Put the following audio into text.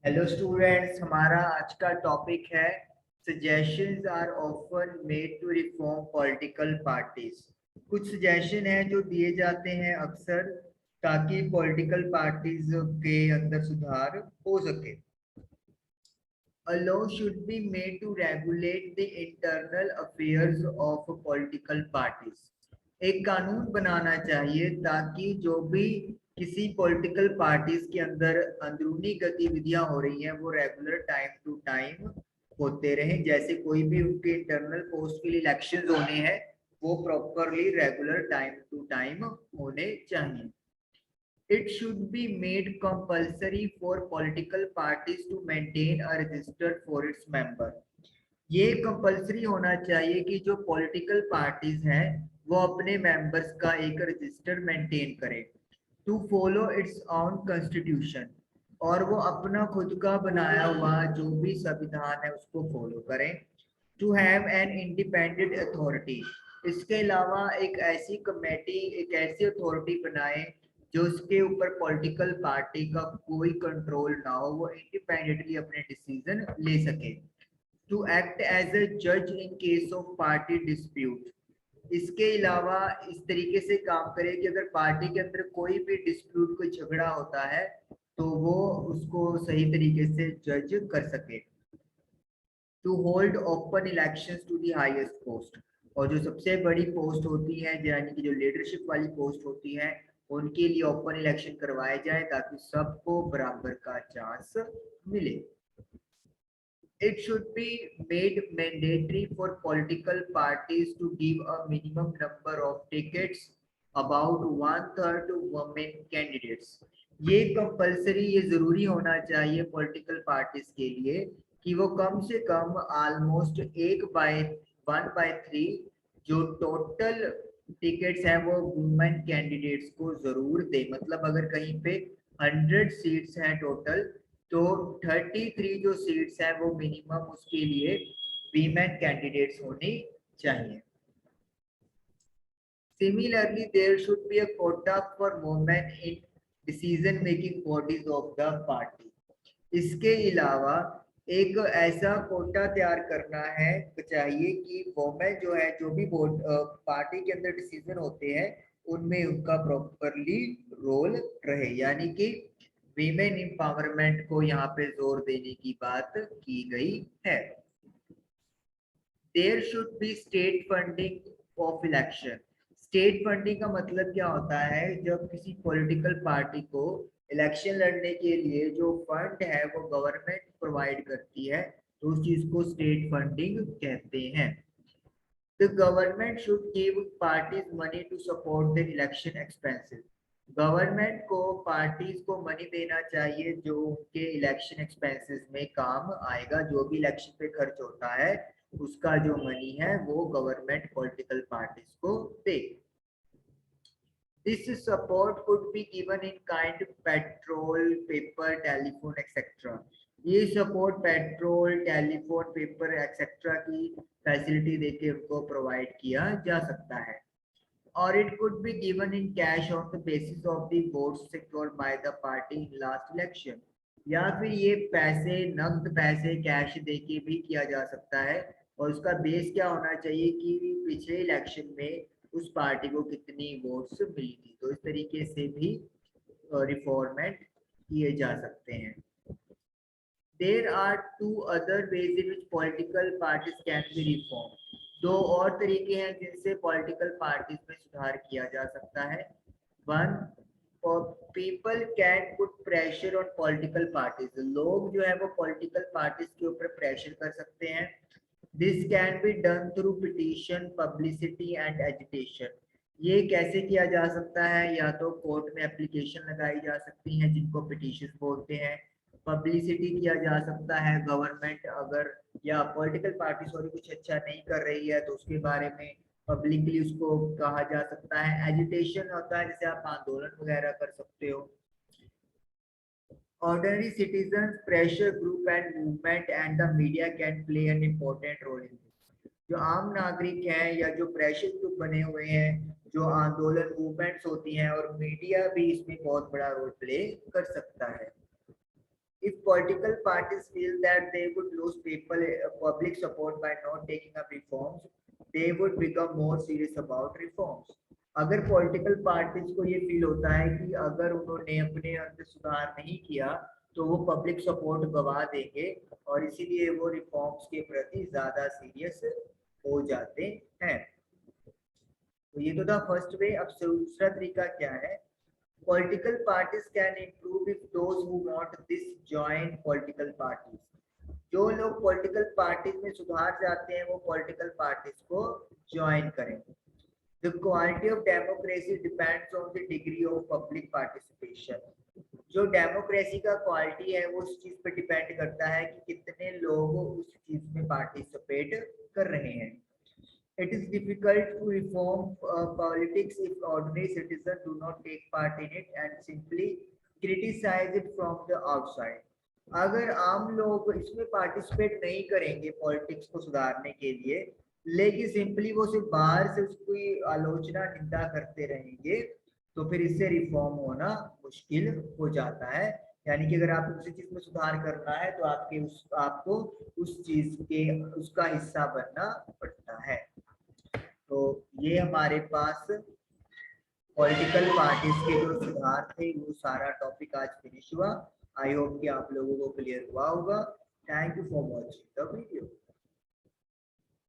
Hello students, हमारा आज का टॉपिक है suggestions are often made to reform political parties. कुछ सजेशन है जो दिए जाते हैं अक्सर ताकि पॉलिटिकल पार्टीज के अंदर सुधार हो सके। A law should be made to regulate the internal affairs of political parties. एक कानून बनाना चाहिए ताकि जो भी किसी पॉलिटिकल पार्टीज के अंदर अंदरूनी गतिविधियां हो रही हैं वो रेगुलर टाइम टू टाइम होते रहें। जैसे कोई भी उनके इंटरनल पोस्ट के लिए इलेक्शन होने हैं वो properly regular time to time होने चाहिए। It should be made compulsory for political parties to maintain a register for its member. ये कंपलसरी होना चाहिए कि जो पॉलिटिकल पार्टीज हैं वो अपने मेंबर्स का एक रजिस्टर मेंटेन करें to follow its own constitution, और वो अपना खुद का बनाया हुआ जो भी संविधान है उसको फॉलो करें। To have an independent authority, इसके अलावा एक ऐसी कमेटी, एक ऐसी अथॉरिटी बनाए जो उसके ऊपर पॉलिटिकल पार्टी का कोई कंट्रोल ना हो, वो इंडिपेंडेंटली अपने डिसीजन ले सके। टू एक्ट एज अ जज in case of party dispute, इसके अलावा इस तरीके से काम करे कि अगर पार्टी के अंदर कोई भी डिस्प्यूट, कोई झगड़ा होता है तो वो उसको सही तरीके से जज कर सके। To hold open elections to the highest post, और जो सबसे बड़ी पोस्ट होती है यानी कि जो लीडरशिप वाली पोस्ट होती है उनके लिए ओपन इलेक्शन करवाए जाए ताकि सबको बराबर का चांस मिले। It should be made mandatory for political parties to give a minimum number of tickets, about one third to women candidates. ये कंपलसरी, ये जरूरी होना चाहिए पॉलिटिकल पार्टीज के लिए कि वो कम से कम ऑलमोस्ट 1/3 जो टोटल टिकट्स हैं वो वुमेन कैंडिडेट्स को जरूर दे। मतलब अगर कहीं पे 100 सीट्स हैं टोटल, तो 33 जो सीट्स हैं वो मिनिमम उसके लिए वीमेन कैंडिडेट्स होनी चाहिए। Similarly there should be a quota for women in decision making bodies of the party. इसके अलावा एक ऐसा कोटा तैयार करना है चाहिए कि वोमेन जो है, जो भी पार्टी के अंदर डिसीजन होते हैं उनमें उनका प्रॉपरली रोल रहे, यानी कि वीमेन एम्पावरमेंट को यहाँ पे जोर देने की बात की गई है। There should be state funding of election. State funding का मतलब क्या होता है? जब किसी पॉलिटिकल पार्टी को इलेक्शन लड़ने के लिए जो फंड है वो गवर्नमेंट प्रोवाइड करती है तो उस चीज को स्टेट फंडिंग कहते हैं। The government should give parties money to support their election expenses. Government को पार्टीज को मनी देना चाहिए जो उनके इलेक्शन एक्सपेंसेस में काम आएगा। जो भी इलेक्शन पे खर्च होता है उसका जो मनी है वो गवर्नमेंट पॉलिटिकल पार्टीज को दे। This support could be given in kind petrol, paper, telephone, etc. ये support petrol, telephone, paper etcetera की फैसिलिटी देके उनको प्रोवाइड किया जा सकता है। और it could be given in cash on the basis of the votes secured by the party in last election, या फिर ये पैसे, नकद पैसे कैश देके भी किया जा सकता है। और उसका बेस क्या होना चाहिए कि पिछले इलेक्शन में उस पार्टी को कितनी वोट्स मिली थी। तो इस तरीके से भी रिफॉर्मेंट किए जा सकते हैं। There are two other ways in which political parties can be reformed. दो और तरीके हैं जिनसे पॉलिटिकल पार्टीज में सुधार किया जा सकता है। One, people can put pressure on political parties. लोग जो है वो पॉलिटिकल पार्टीज के ऊपर प्रेशर कर सकते हैं। This can be done through petition, publicity and agitation. ये कैसे किया जा सकता है? या तो कोर्ट में एप्लीकेशन लगाई जा सकती हैं जिनको पिटीशन बोलते हैं, पब्लिसिटी किया जा सकता है। गवर्नमेंट अगर या पॉलिटिकल पार्टी सॉरी कुछ अच्छा नहीं कर रही है तो उसके बारे में पब्लिकली उसको कहा जा सकता है। एजिटेशन होता है जैसे आप आंदोलन वगैरह कर सकते हो। Ordinary citizens, pressure group and movement and the media can play an important role in this. जो आम नागरिक हैं या जो प्रेशर ग्रुप बने हुए हैं, जो आंदोलन मूवमेंट्स होती हैं, और मीडिया भी इसमें बहुत बड़ा रोल प्ले कर सकता है। If political parties feel that they would lose people public support by not taking up reforms, they would become more serious about reforms. अगर पॉलिटिकल पार्टीज को ये फील होता है कि अगर उन्होंने अपने अंदर सुधार नहीं किया तो वो पब्लिक सपोर्ट गवा देंगे और इसीलिए वो रिफॉर्म्स के प्रति ज्यादा सीरियस हो जाते हैं। तो ये तो था फर्स्ट वे। अब दूसरा तरीका क्या है? Political parties can improve if those who want this join political parties. जो लोग पॉलिटिकल पार्टीज में सुधार चाहते हैं वो पॉलिटिकल पार्टीज को ज्वाइन करें। The quality of democracy depends on the degree of public participation. जो डेमोक्रेसी का क्वालिटी है वो उस चीज पे डिपेंड करता है कि कितने लोग उस चीज में पार्टिसिपेट कर रहे हैं। It is difficult to reform politics if ordinary citizens do not take part in it and simply criticize it from the outside. अगर आम लोग इसमें पार्टिसिपेट नहीं करेंगे पॉलिटिक्स को सुधारने के लिए, लेकिन सिंपली वो सिर्फ बाहर से उसकी आलोचना निंदा करते रहेंगे, तो फिर इससे रिफॉर्म होना मुश्किल हो जाता है। यानी कि अगर आपको किसी चीज में सुधार करना है तो आपको उस चीज के उसका हिस्सा बनना पड़ता है। तो ये हमारे पास पॉलिटिकल पार्टीज के जो सुधार थे वो सारा टॉपिक आज फिनिश हुआ। आई होप कि आप लोगों को क्लियर हुआ होगा। Thank you for watching the video.